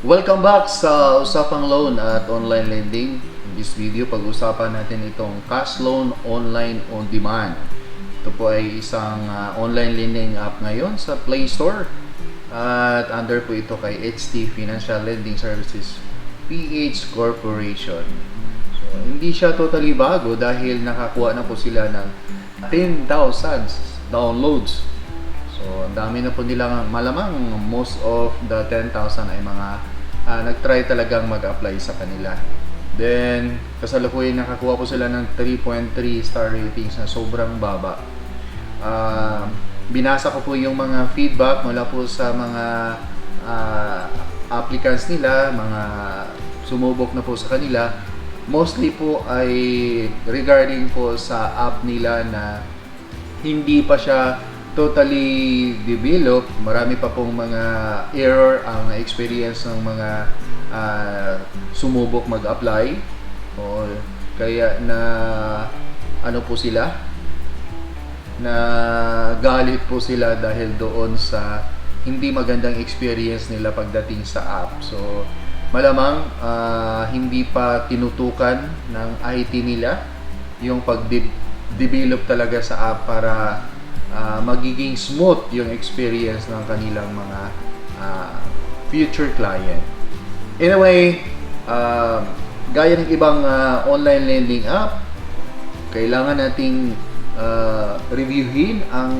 Welcome back sa Usapang Loan at Online Lending. In this video, pag-usapan natin itong Cash Loan Online On Demand. Ito po ay isang online lending app ngayon sa Play Store. At under po ito kay HT Financial Lending Services PH Corporation. So, hindi siya totally bago dahil nakakuha na po sila ng 10,000 downloads. So, ang dami na po nilang, malamang most of the 10,000 ay mga nag-try talagang mag-apply sa kanila. Then, kasalukuyan nakakuha po sila ng 3.3 star ratings na sobrang baba. Binasa ko po yung mga feedback mula po sa mga applicants nila, mga sumubok na po sa kanila. Mostly po ay regarding po sa app nila na hindi pa siya totally developed. Marami pa pong mga error ang experience ng mga sumubok mag-apply. O kaya na ano po sila, na galit po sila dahil doon sa hindi magandang experience nila pagdating sa app. So malamang hindi pa tinutukan ng IT nila yung pag-develop talaga sa app para magiging smooth yung experience ng kanilang mga future client. Anyway, gaya ng ibang online lending app, kailangan nating reviewin ang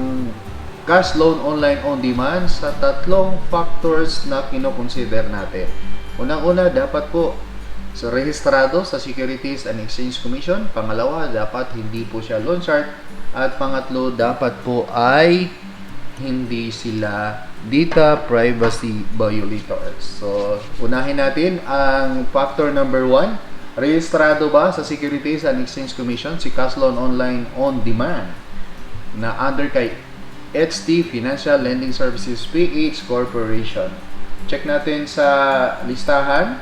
Cash Loan Online On Demand sa tatlong factors na kinoconsider natin. Unang-una, dapat po sa rehistrado sa Securities and Exchange Commission. Pangalawa, dapat hindi po siya loan shark. At pangatlo, dapat po ay hindi sila data privacy violators. So, unahin natin ang factor number 1. Rehistrado ba sa Securities and Exchange Commission si Cash Loan Online On Demand na under kay HT Financial Lending Services PH Corporation? Check natin sa listahan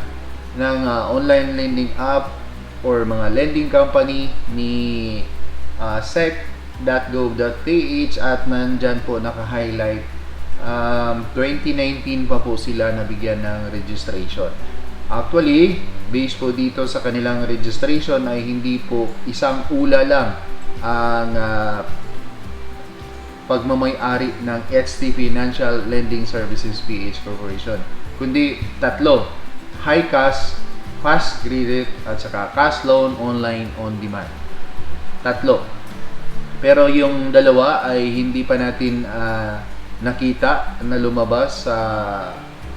ng online lending app or mga lending company ni sec.gov.ph at nandyan po naka-highlight 2019 pa po sila nabigyan ng registration. Actually, based po dito sa kanilang registration ay hindi po isang ula lang ang pagmamay-ari ng HT Financial Lending Services PH Corporation, kundi tatlo: High Cash, Fast Credit, at saka Cash Loan Online On Demand. Tatlo. Pero yung dalawa ay hindi pa natin nakita na lumabas sa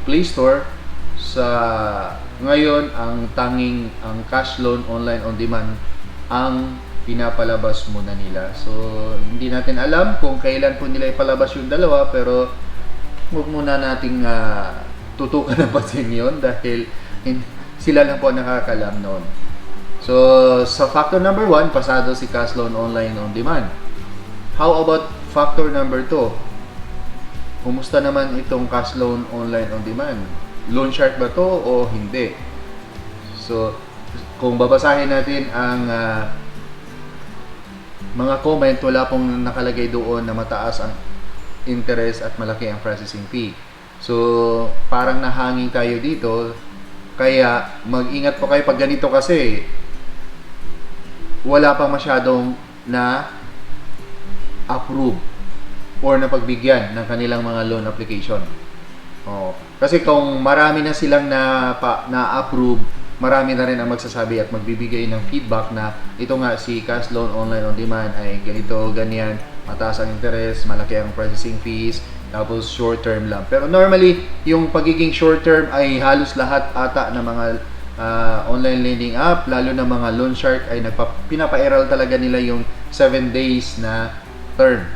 Play Store. Sa ngayon, ang Cash Loan Online On Demand ang pinapalabas muna nila. So, hindi natin alam kung kailan po nila ipalabas yung dalawa, pero huwag muna nating tutukan ng pansin yun dahil sila lang po nakakalam noon. So, sa factor number 1, pasado si Cash Loan Online On Demand. How about factor number 2? Kumusta naman itong Cash Loan Online On Demand? Loan shark ba to o hindi? So, kung babasahin natin ang mga comment, wala pong nakalagay doon na mataas ang interest at malaki ang processing fee. So, parang nahangin tayo dito. Kaya, mag-ingat po kayo pag ganito kasi wala pa masyadong na approve or napagbigyan ng kanilang mga loan application. Kasi kung marami na silang na-approve, marami na rin ang magsasabi at magbibigay ng feedback na ito nga si Cash Loan Online On Demand ay ganito, ganyan, mataas ang interest, malaki ang processing fees, tapos short term lang. Pero normally, yung pagiging short term ay halos lahat ata ng mga online lending app, lalo na mga loan shark, ay pinapairal talaga nila yung 7 days na term.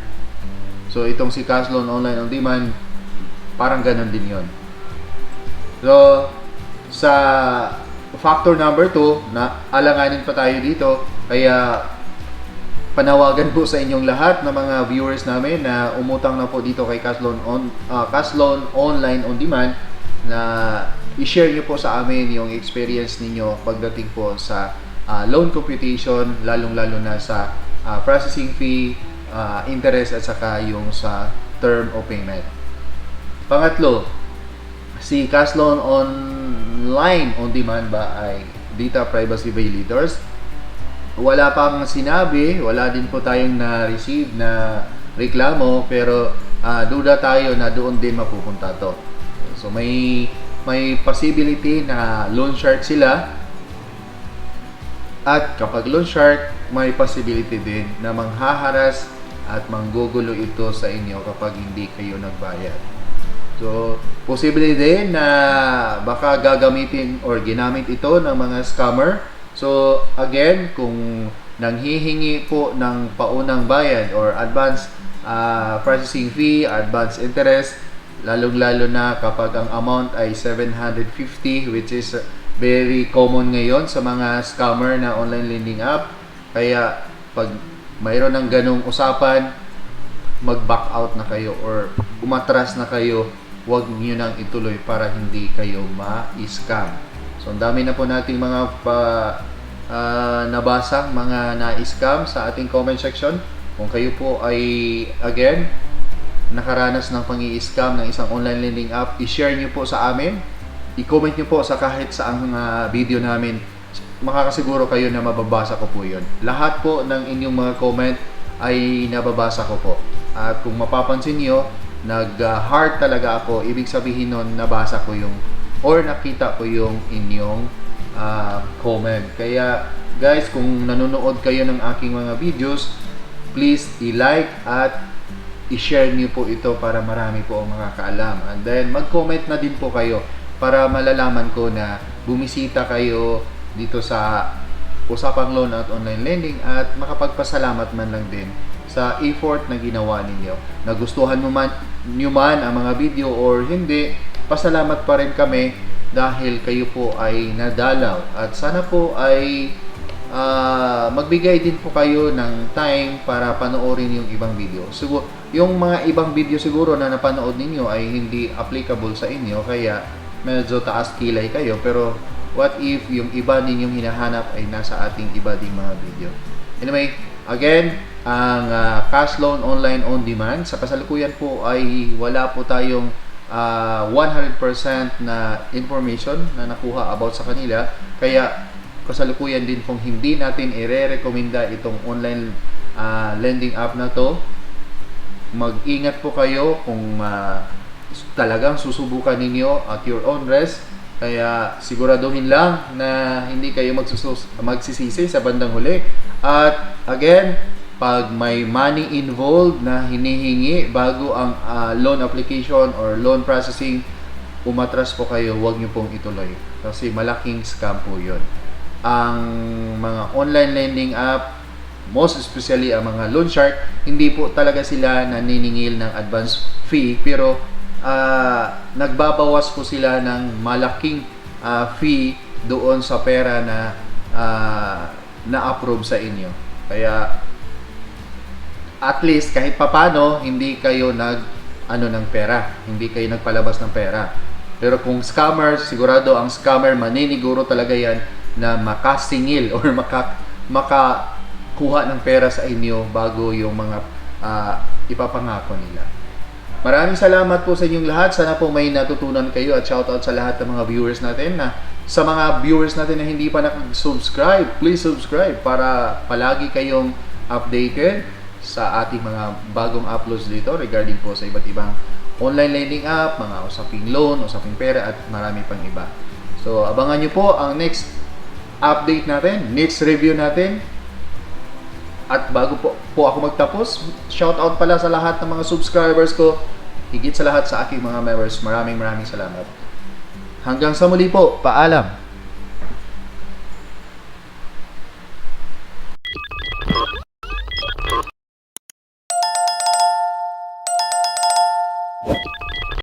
So itong si Cash Loan Online On Demand, parang ganun din yon. So sa factor number 2, na alanganin pa tayo dito, kaya panawagan po sa inyong lahat na mga viewers namin na umutang na po dito kay Cash Loan Online On Demand, na i-share nyo po sa amin yung experience ninyo pagdating po sa loan computation, lalong-lalo na sa processing fee, interest, at saka yung sa term of payment. Pangatlo, si Cash Loan online on demand ba ay data privacy violators? Wala pang sinabi, wala din po tayong na-receive na reklamo, pero duda tayo na doon din mapupunta to. So may possibility na loan shark sila, at kapag loan shark, may possibility din na manghaharas at manggugulo ito sa inyo kapag hindi kayo nagbayad. So, posible din na baka gagamitin or ginamit ito ng mga scammer. So, again, kung nanghihingi po ng paunang bayad or advance processing fee, advance interest, lalong-lalo na kapag ang amount ay 750, which is very common ngayon sa mga scammer na online lending app. Kaya, pag mayroon ng ganong usapan, mag-back out na kayo or umatras na kayo, huwag nyo nang ituloy para hindi kayo ma-scam. So, ang dami na po nating mga nabasang mga na-scam sa ating comment section. Kung kayo po ay, again, nakaranas ng pang-i-scam ng isang online lending app, i-share nyo po sa amin. I-comment nyo po sa kahit saang video namin. Makakasiguro kayo na mababasa ko po yun. Lahat po ng inyong mga comment ay nababasa ko po. At kung mapapansin nyo, nag-heart talaga ako. Ibig sabihin nun, nabasa ko yung or nakita ko yung inyong comment. Kaya guys, kung nanonood kayo ng aking mga videos, please i-like at i-share niyo po ito para marami po ang makakaalam. And then mag-comment na din po kayo para malalaman ko na bumisita kayo dito sa Usapang Loan at Online Lending at makapagpasalamat man lang din sa effort na ginawa ninyo. Nagustuhan nyo man ang mga video or hindi, pasalamat pa rin kami dahil kayo po ay nadalaw. At sana po ay magbigay din po kayo ng time para panoorin yung ibang video. Siguro, yung mga ibang video siguro na napanood ninyo ay hindi applicable sa inyo, kaya medyo taas kilay kayo. Pero what if yung iba ninyong hinahanap ay nasa ating iba ding mga video? Anyway, again, ang cash loan online on demand sa kasalukuyan po ay wala po tayong 100% na information na nakuha about sa kanila, kaya kasalukuyan din pong hindi natin ire-recommenda itong online lending app na to. Mag-ingat po kayo kung talagang susubukan ninyo at your own risk. Kaya siguraduhin lang na hindi kayo magsisisi sa bandang huli. At again, pag may money involved na hinihingi bago ang loan application or loan processing, umatras po kayo, huwag nyo pong ituloy. Kasi malaking scam po yun. Ang mga online lending app, most especially ang mga loan shark, hindi po talaga sila naniningil ng advance fee, pero nagbabawas po sila ng malaking fee doon sa pera na na-approve sa inyo. Kaya at least kahit papano hindi kayo ng pera, hindi kayo nagpalabas ng pera. Pero kung scammer, sigurado ang scammer maniniguro talaga yan na makasingil or makakuha ng pera sa inyo bago yung mga ipapangako nila. Maraming salamat po sa inyong lahat. Sana po may natutunan kayo at shoutout sa lahat ng mga viewers natin. Sa mga viewers natin na hindi pa nakag-subscribe, please subscribe para palagi kayong updated sa ating mga bagong uploads dito regarding po sa iba't ibang online lending app, mga usaping loan, usaping pera at marami pang iba. So abangan nyo po ang next update natin, next review natin. At bago po ako magtapos, shoutout pala sa lahat ng mga subscribers ko, higit sa lahat sa aking mga members. Maraming salamat. Hanggang sa muli po, paalam!